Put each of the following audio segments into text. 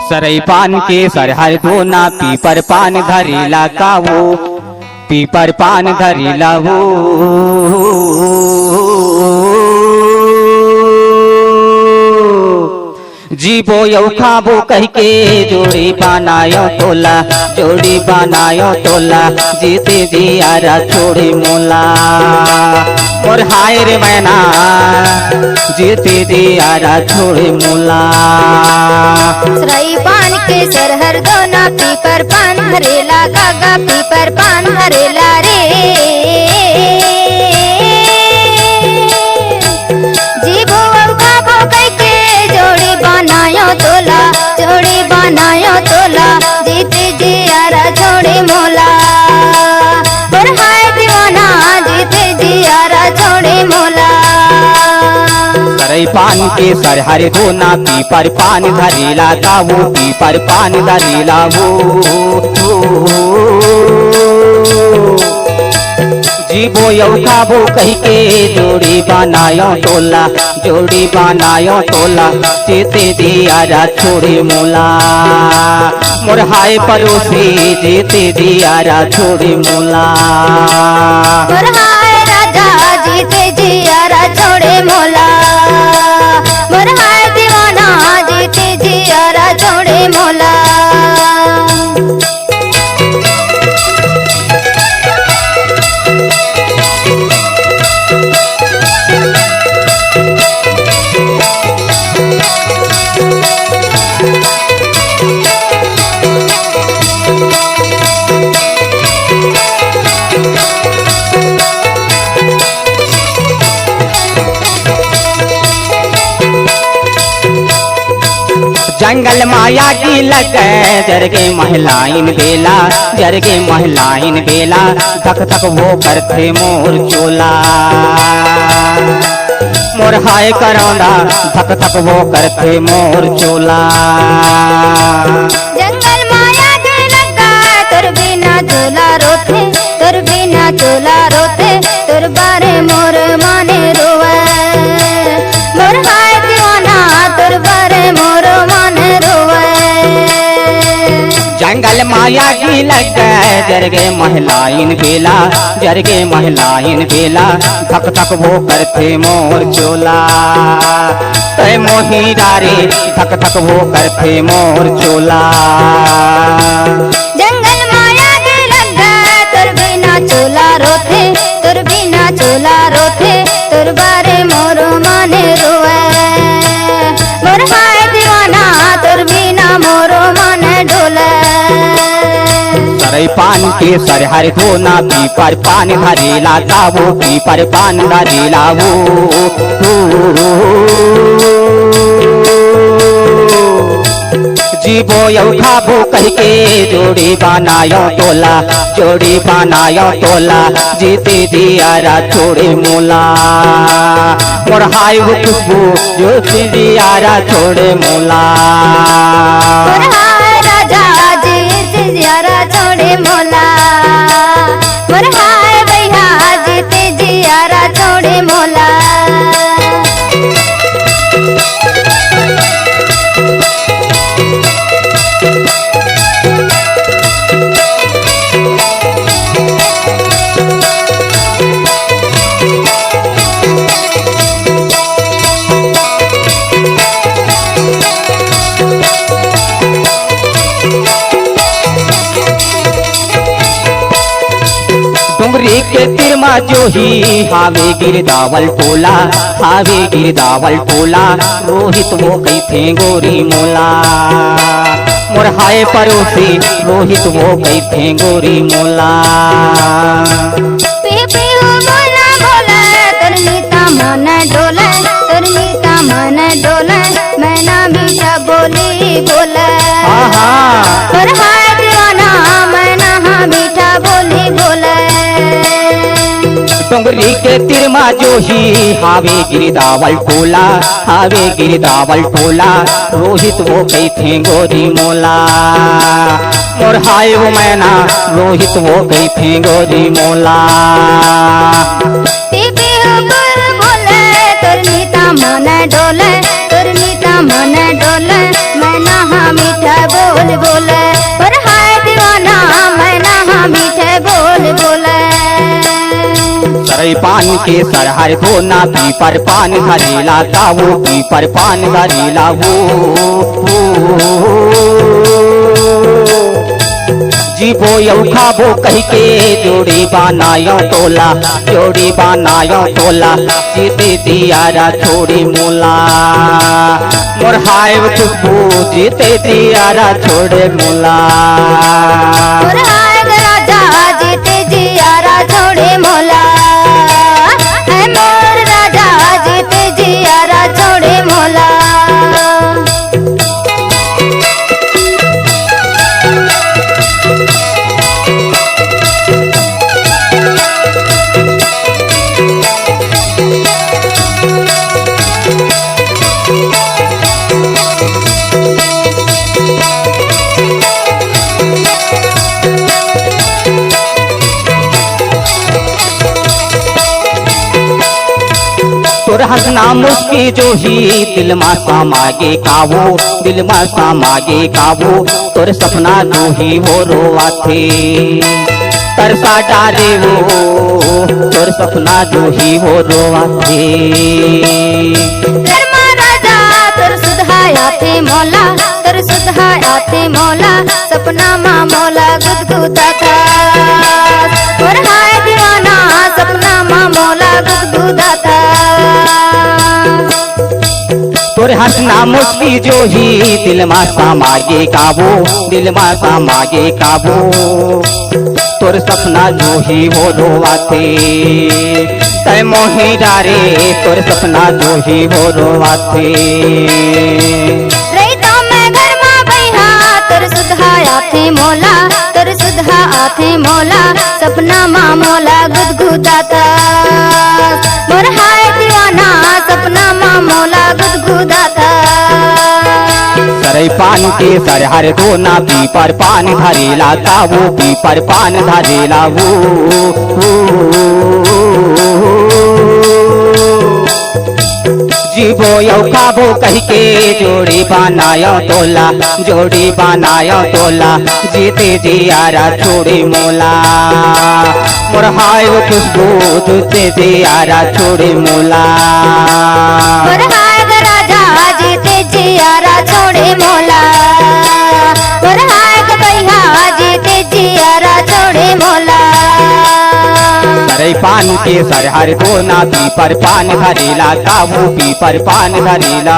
सरई पान के सरहर धोना पीपर पान धरेला कावो पीपर पान धरेला हो जीबो यौ खाबो कह के जोड़ी बनायो तोला जीते दियारा छोड़ी मोला और हाय रे मैना जीते दियारा छोड़ी मोला। सरई पान के सरहर दोना पीपर पान धरेला कागा पीपर पान धरेला रे जीबो खाबो कह के जोड़ी बनायो तोला जीते जियारा छोड़े मोला और हाय दीवाना जीते जियारा छोड़े मोला। सरई पान के सरहर धोना पीपर पान धरेला कावो पीपर पान धरेला वो जीबो यौ खाबो कह के जोड़ी बनायो तोला जीते दियारा छोड़े मोला मोर हाय परोसी जीते दियारा छोड़े मोला मोर हाय राजा जीते जियारा छोड़े मोला मोर हाय दीवाना जीते जियारा छोड़े मोला। जंगल माया की लगे जरगे महिलाइन बेला धक धक वो करते मोर चोला मोर हाय करौंदा धक धक वो करते मोर चोला। जंगल माया की लगा तोर बिना चोला रोते तोर बारे मोर माने रोवे मोर हाय दीवाना तोर बारे मोर माने रोवे। जंगल माया की लगे जरगे महिलाइन बेला धक धक वो करते मोर चोला तय मोही डारे धक धक वो करते मोर चोला। जंगल माया की लगा तोर बिना चोला रोते तोर बारे मोर माने रोवे मोर हाय दीवाना तोर बिना मोर माने डोले। सरई पान के सरहर धोना पीपर पान धरेला कावो पीपर पान धरेला वो जीबो यौ खाबो कह के जोड़ी बनायो तोला जीते दियारा छोड़े मोला मोर हाय वो खुशबू जीते दियारा छोड़े मोला मोर हाय राजा जीते जियारा छोड़े मोला मोर हाय भैया जीते जियारा छोड़े मोला। डुंगरी के तिरमा जो ही हावे गिरदावल टोला रोहित वो कई थे गोरी मोला मोर हाय परोसी रोहित वो कई थे गोरी मोला। मैना मीठा बोली बोले मोर हाय दीवाना मैना मीठा बोली बोले। डुंगरी के तिरमा जो ही हावे गिरदावल टोला रोहित वो कई थे गोरी मोला मोर हाय वो मैना रोहित वो कई थे गोरी मोला। मन डोले मैना मीठा बोल बोले और हाय दीवाना मैना मीठे बोल बोले सरई पान के सरहर धोना पीपर पान धरेला तावो पीपर पान धरेला वो जीवो यौ खाबो कही के जोड़ी बनायो तोला जीते दियारा छोड़ी मोला मोर हाय खुशबू जीते दियारा छोड़े मोला और हाय राजा जीते जियारा छोड़े मोला है मोर राजा जीते जियारा छोड़े मोला तोर हंसना मुस्की जो ही दिल मा समागे कावो तोर सपना जो ही वो रोआथे तरसा डारे वो तोर सपना जो ही वो रोआथे धर्मा राजा तोर सुधाया थे मौला तोर सुधाया थे मौला सपना मा मौला गुदगुदा था और हाय दीवाना सपना मा मौला गुदगुदा था तोर हंसना मुस्की जो ही दिल मा समागे काबो तोर सपना जो ही वो रोआथे तय मोही डारे तोर सपना जो ही वो रोआथे रही तो मैं घर मा बैहा तोर सुधाया थे मौला तोर सुधा आथे मौला सपना मा मौला गुदगुदा था मोर हाय दीवाना सपना मा मौला गुदगुदा था सरई पान के सरहर धोना पीपर पान धरेला तावो पीपर पान धरेला वो जीवो यौ खाबो कही के जोड़ी बनायो तोला जीते जियारा छोड़ी मोला मोर हाय खुशबू जीते जियारा छोड़ी मोला और हाय राजा जीते जियारा छोड़े मोला और हाय भैया जीते जियारा छोड़े मोला सरई पान के सरहर धोना पीपर पान धरेला काबू पीपर पान धरेला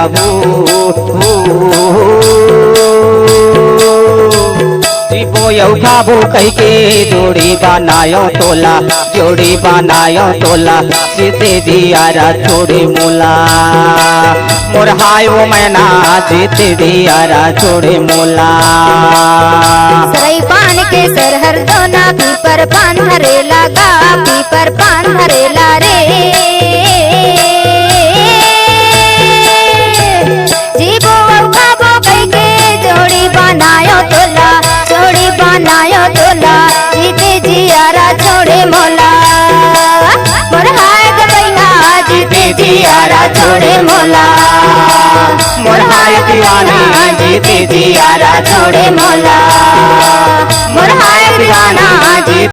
जीवो यौ खाबो कही के जोड़ी बनायो तोला जीते दियारा छोड़े मोला मोर हाय वो मैना जीते दियारा छोड़े मोला सरई पान के सरहर दोना पीपर पान धरेला गा पीपर पान धरेला रे जीवो खाबो कई के जोड़ी बनायो तोला जीते जियारा छोड़े मोला मोर हाय भैया जीते जियारा छोड़े मोला मोर हाय दीवाना जीते जियारा छोड़े मोला मोर हाय दीवाना जीते